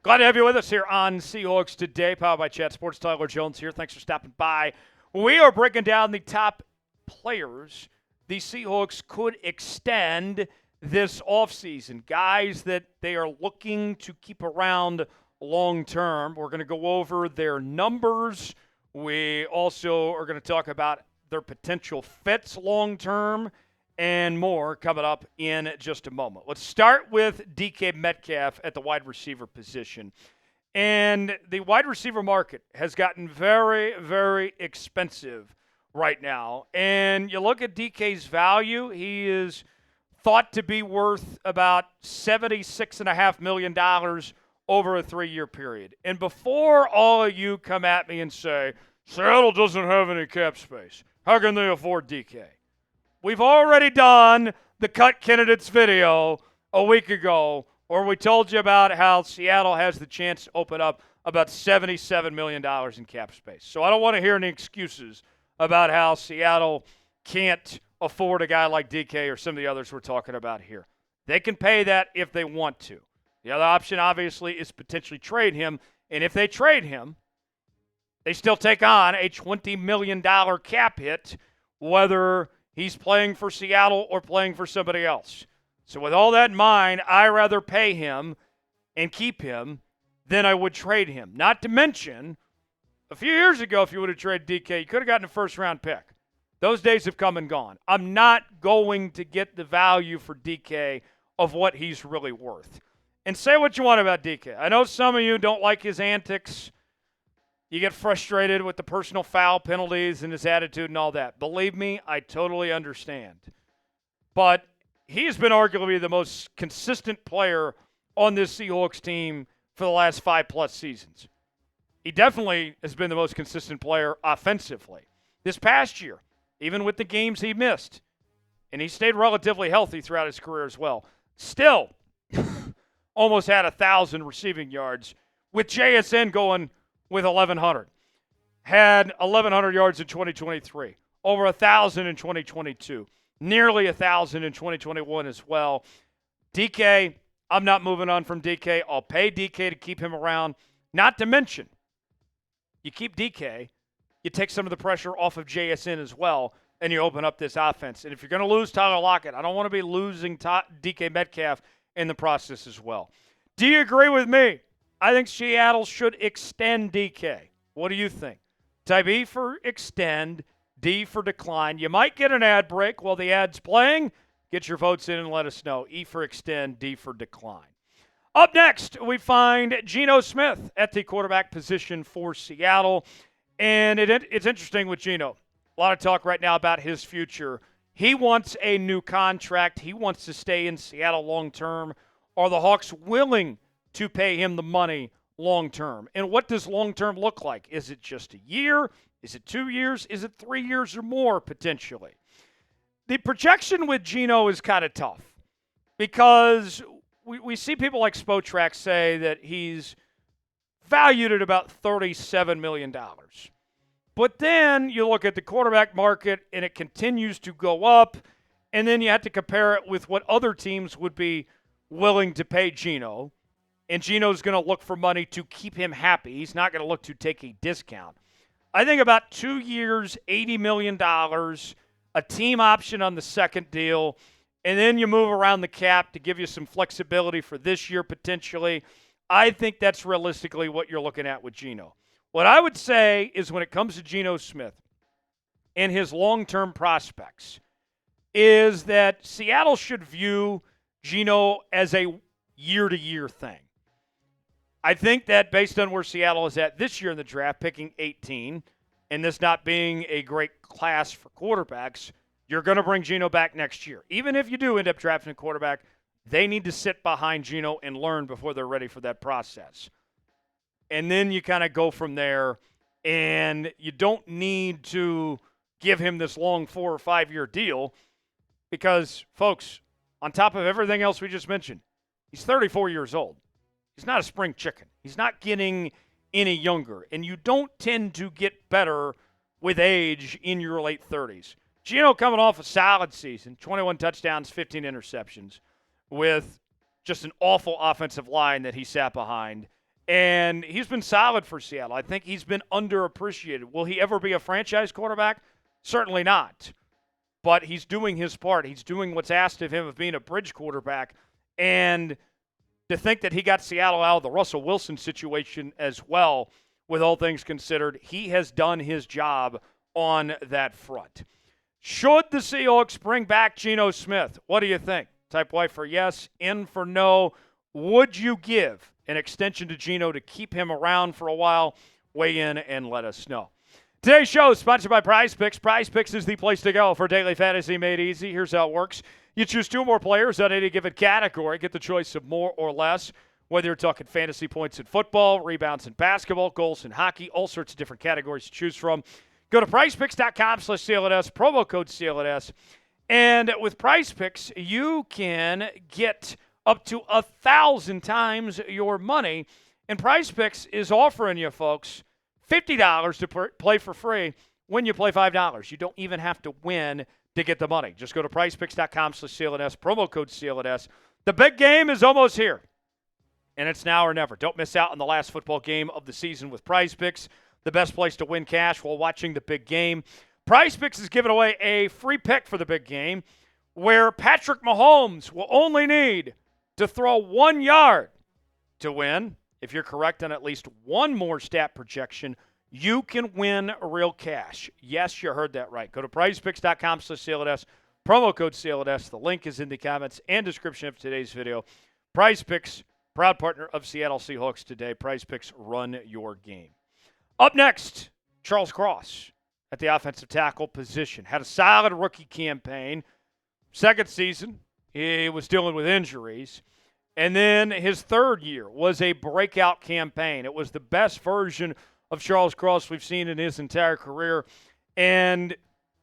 Glad to have you with us here on Seahawks Today, powered by Chat Sports. Tyler Jones here. Thanks for stopping by. We are breaking down the top players the Seahawks could extend this offseason, guys that they are looking to keep around long term. We're going to go over their numbers. We also are going to talk about their potential fits long term and more coming up in just a moment. Let's start with DK Metcalf at the wide receiver position. And the wide receiver market has gotten very, very expensive right now. And you look at DK's value, he is thought to be worth about $76.5 million over a 3-year period. And before all of you come at me and say, Seattle doesn't have any cap space, how can they afford DK? We've already done the cut candidates video a week ago where we told you about how Seattle has the chance to open up about $77 million in cap space. So I don't want to hear any excuses about how Seattle can't afford a guy like DK or some of the others we're talking about here. They can pay that if they want to. The other option, obviously, is potentially trade him. And if they trade him, they still take on a $20 million cap hit, whether he's playing for Seattle or playing for somebody else. So with all that in mind, I'd rather pay him and keep him than I would trade him. Not to mention, a few years ago, if you would have traded DK, you could have gotten a first-round pick. Those days have come and gone. I'm not going to get the value for DK of what he's really worth. And say what you want about DK. I know some of you don't like his antics. You get frustrated with the personal foul penalties and his attitude and all that. Believe me, I totally understand. But he's been arguably the most consistent player on this Seahawks team for the last 5+ seasons. He definitely has been the most consistent player offensively. This past year, even with the games he missed, and he stayed relatively healthy throughout his career as well, still almost had 1,000 receiving yards with JSN going with 1,100. Had 1,100 yards in 2023, over 1,000 in 2022, nearly 1,000 in 2021 as well. DK, I'm not moving on from DK. I'll pay DK to keep him around. Not to mention, you keep DK, you take some of the pressure off of JSN as well, and you open up this offense. And if you're going to lose Tyler Lockett, I don't want to be losing DK Metcalf in the process as well. Do you agree with me? I think Seattle should extend DK. What do you think? Type E for extend, D for decline. You might get an ad break while the ad's playing. Get your votes in and let us know. E for extend, D for decline. Up next, we find Geno Smith at the quarterback position for Seattle. And it's interesting with Geno. A lot of talk right now about his future. He wants a new contract. He wants to stay in Seattle long term. Are the Hawks willing to pay him the money long term? And what does long term look like? Is it just a year? Is it 2 years? Is it 3 years or more potentially? The projection with Geno is kind of tough because we see people like Spotrac say that he's valued at about $37 million. But then you look at the quarterback market and it continues to go up, and then you have to compare it with what other teams would be willing to pay Geno. And Geno's going to look for money to keep him happy. He's not going to look to take a discount. I think about 2 years, $80 million, a team option on the second deal, and then you move around the cap to give you some flexibility for this year potentially. I think that's realistically what you're looking at with Geno. What I would say is when it comes to Geno Smith and his long-term prospects is that Seattle should view Geno as a year-to-year thing. I think that based on where Seattle is at this year in the draft, picking 18, and this not being a great class for quarterbacks, you're going to bring Geno back next year. Even if you do end up drafting a quarterback, they need to sit behind Geno and learn before they're ready for that process. And then you kind of go from there, and you don't need to give him this long 4 or 5 year deal because, folks, on top of everything else we just mentioned, he's 34 years old. He's not a spring chicken. He's not getting any younger. And you don't tend to get better with age in your late 30s. Geno coming off a solid season, 21 touchdowns, 15 interceptions, with just an awful offensive line that he sat behind. And he's been solid for Seattle. I think he's been underappreciated. Will he ever be a franchise quarterback? Certainly not. But he's doing his part. He's doing what's asked of him of being a bridge quarterback. And to think that he got Seattle out of the Russell Wilson situation as well, with all things considered, he has done his job on that front. Should the Seahawks bring back Geno Smith? What do you think? Type Y for yes, N for no. Would you give an extension to Geno to keep him around for a while? Weigh in and let us know. Today's show is sponsored by PrizePicks. PrizePicks is the place to go for daily fantasy made easy. Here's how it works. You choose 2 or more players on any given category. Get the choice of more or less. Whether you're talking fantasy points in football, rebounds in basketball, goals in hockey, all sorts of different categories to choose from. Go to PrizePicks.com/CLNS, promo code CLNS. And with PrizePicks, you can get up to 1,000 times your money. And PrizePicks is offering you, folks, $50 to play for free when you play $5. You don't even have to win to get the money. Just go to PrizePicks.com/CLNS, promo code CLNS. The big game is almost here, and it's now or never. Don't miss out on the last football game of the season with PrizePicks, the best place to win cash while watching the big game. PrizePicks is giving away a free pick for the big game where Patrick Mahomes will only need to throw 1 yard to win. If you're correct on at least one more stat projection, you can win real cash. Yes, you heard that right. Go to PrizePicks.com/CLNS, promo code CLNS. The link is in the comments and description of today's video. PrizePicks, proud partner of Seattle Seahawks Today. PrizePicks, run your game. Up next, Charles Cross at the offensive tackle position. Had a solid rookie campaign. Second season, he was dealing with injuries. And then his third year was a breakout campaign. It was the best version of Charles Cross we've seen in his entire career. And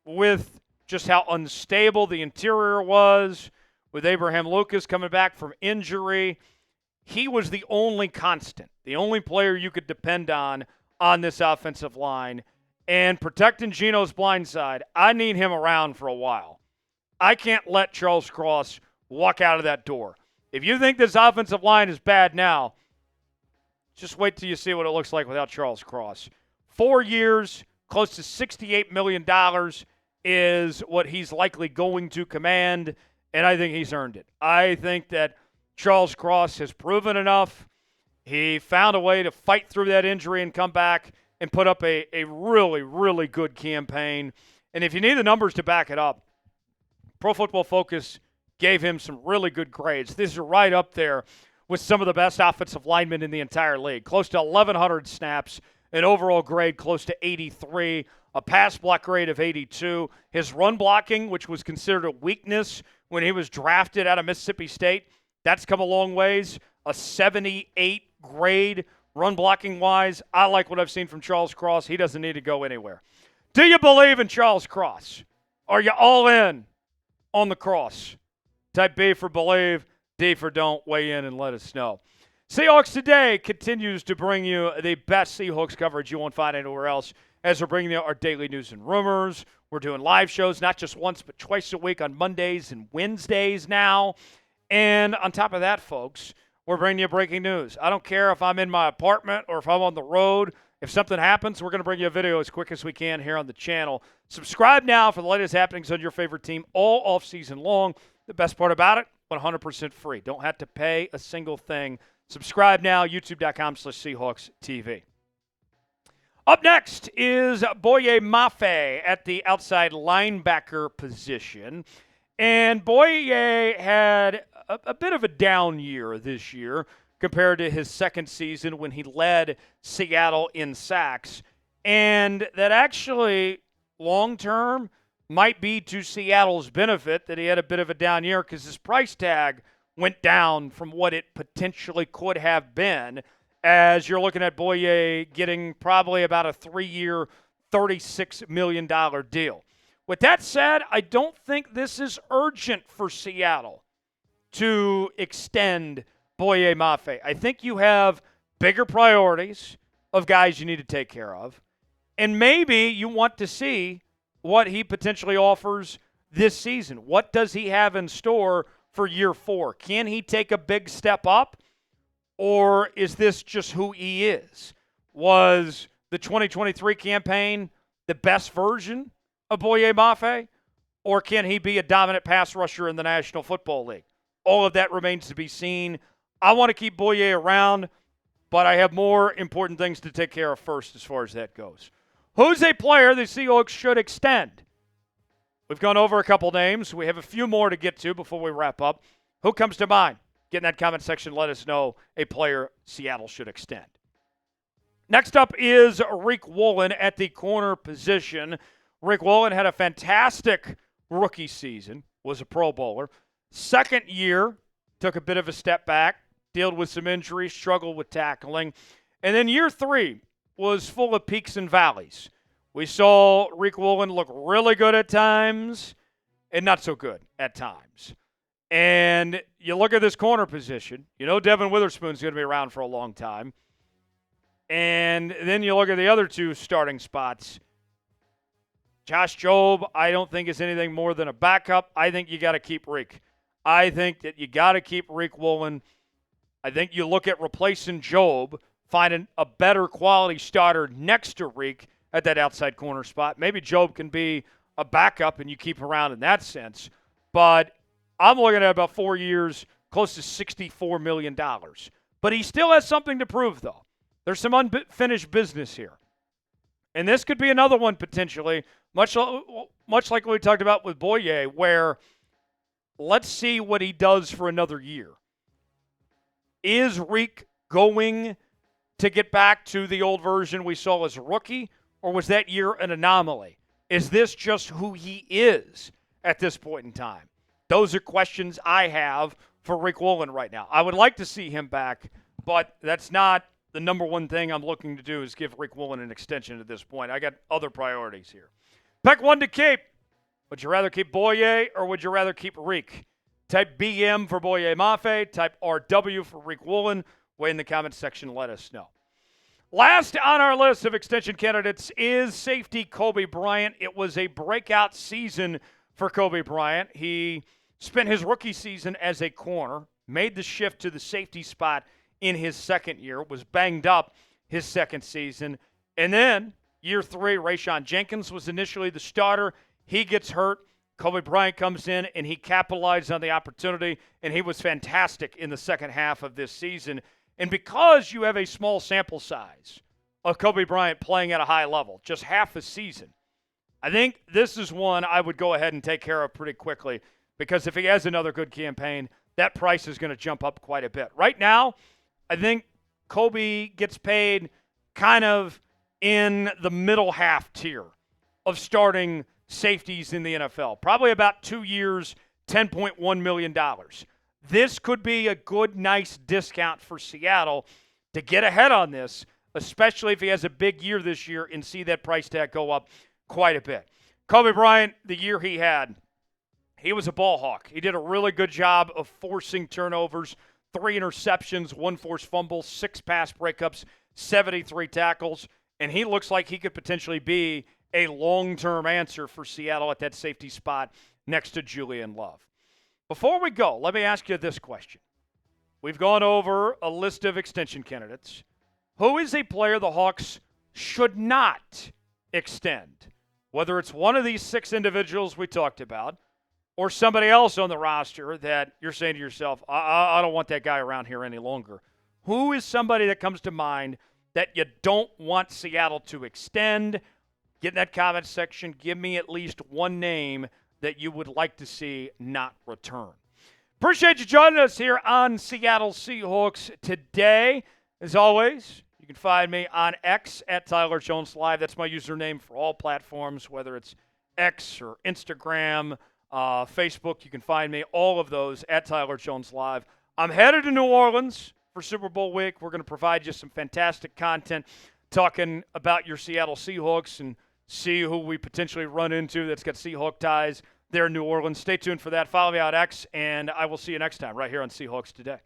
with just how unstable the interior was, with Abraham Lucas coming back from injury, he was the only constant, the only player you could depend on this offensive line. And protecting Geno's blind side, I need him around for a while. I can't let Charles Cross walk out of that door. If you think this offensive line is bad now, just wait till you see what it looks like without Charles Cross. 4 years, close to $68 million is what he's likely going to command, and I think he's earned it. I think that Charles Cross has proven enough. He found a way to fight through that injury and come back and put up a really, really good campaign. And if you need the numbers to back it up, Pro Football Focus gave him some really good grades. These are right up there with some of the best offensive linemen in the entire league. Close to 1,100 snaps, an overall grade close to 83, a pass block grade of 82. His run blocking, which was considered a weakness when he was drafted out of Mississippi State, that's come a long ways. A 78 grade run blocking wise. I like what I've seen from Charles Cross. He doesn't need to go anywhere. Do you believe in Charles Cross? Are you all in on the cross? Type B for believe, D for don't. Weigh in and let us know. Seahawks Today continues to bring you the best Seahawks coverage you won't find anywhere else, as we're bringing you our daily news and rumors. We're doing live shows, not just once, but twice a week on Mondays and Wednesdays now. And on top of that, folks, we're bringing you breaking news. I don't care if I'm in my apartment or if I'm on the road. If something happens, we're going to bring you a video as quick as we can here on the channel. Subscribe now for the latest happenings on your favorite team all off-season long. The best part about it, 100% free. Don't have to pay a single thing. Subscribe now, youtube.com/Seahawks TV. Up next is Boye Mafe at the outside linebacker position. And Boye had a bit of a down year this year compared to his second season when he led Seattle in sacks. And that actually, long-term, might be to Seattle's benefit that he had a bit of a down year because his price tag went down from what it potentially could have been, as you're looking at Boye getting probably about a 3-year, $36 million deal. With that said, I don't think this is urgent for Seattle to extend Boye Mafe. I think you have bigger priorities of guys you need to take care of, and maybe you want to see what he potentially offers this season. What does he have in store for year 4? Can he take a big step up, or is this just who he is? Was the 2023 campaign the best version of Boye Mafe, or can he be a dominant pass rusher in the National Football League? All of that remains to be seen. I want to keep Boye around, but I have more important things to take care of first as far as that goes. Who's a player the Seahawks should extend? We've gone over a couple names. We have a few more to get to before we wrap up. Who comes to mind? Get in that comment section. Let us know a player Seattle should extend. Next up is Riq Woolen at the corner position. Riq Woolen had a fantastic rookie season, was a Pro Bowler. Second year, took a bit of a step back, dealt with some injuries, struggled with tackling. And then year 3 was full of peaks and valleys. We saw Riq Woolen look really good at times and not so good at times. And you look at this corner position, you know Devin Witherspoon's going to be around for a long time. And then you look at the other two starting spots. Josh Jobe, I don't think is anything more than a backup. I think you got to keep Riq. I think that you got to keep Riq Woolen. I think you look at replacing Jobe, finding a better quality starter next to Riq at that outside corner spot. Maybe Jobe can be a backup and you keep around in that sense. But I'm looking at about 4 years, close to $64 million. But he still has something to prove, though. There's some unfinished business here. And this could be another one potentially, much like we talked about with Boye, where let's see what he does for another year. Is Riq going to get back to the old version we saw as a rookie, or was that year an anomaly? Is this just who he is at this point in time? Those are questions I have for Riq Woolen right now. I would like to see him back, but that's not the number one thing I'm looking to do is give Riq Woolen an extension at this point. I got other priorities here. Pick one to keep. Would you rather keep Boye or would you rather keep Riq? Type BM for Boye Mafe. Type RW for Riq Woolen. Weigh in the comments section. Let us know. Last on our list of extension candidates is safety Coby Bryant. It was a breakout season for Coby Bryant. He spent his rookie season as a corner, made the shift to the safety spot in his second year, was banged up his second season. And then year 3, Rayshon Jenkins was initially the starter. He gets hurt. Coby Bryant comes in, and he capitalized on the opportunity, and he was fantastic in the second half of this season. And because you have a small sample size of Coby Bryant playing at a high level, just half a season, I think this is one I would go ahead and take care of pretty quickly because if he has another good campaign, that price is going to jump up quite a bit. Right now, I think Coby gets paid kind of in the middle half tier of starting safeties in the NFL. Probably about 2 years, $10.1 million. This could be a good, nice discount for Seattle to get ahead on this, especially if he has a big year this year and see that price tag go up quite a bit. Coby Bryant, the year he had, he was a ball hawk. He did a really good job of forcing turnovers, 3 interceptions, 1 forced fumble, 6 pass breakups, 73 tackles, and he looks like he could potentially be a long-term answer for Seattle at that safety spot next to Julian Love. Before we go, let me ask you this question. We've gone over a list of extension candidates. Who is a player the Hawks should not extend? Whether it's one of these 6 individuals we talked about or somebody else on the roster that you're saying to yourself, I don't want that guy around here any longer. Who is somebody that comes to mind that you don't want Seattle to extend? Get in that comment section. Give me at least one name that you would like to see not return. Appreciate you joining us here on Seattle Seahawks Today. As always, you can find me on X at Tyler Jones Live. That's my username for all platforms, whether it's X or Instagram, Facebook. You can find me, all of those, at Tyler Jones Live. I'm headed to New Orleans for Super Bowl week. We're going to provide you some fantastic content talking about your Seattle Seahawks and see who we potentially run into that's got Seahawk ties there in New Orleans. Stay tuned for that. Follow me on X, and I will see you next time right here on Seahawks Today.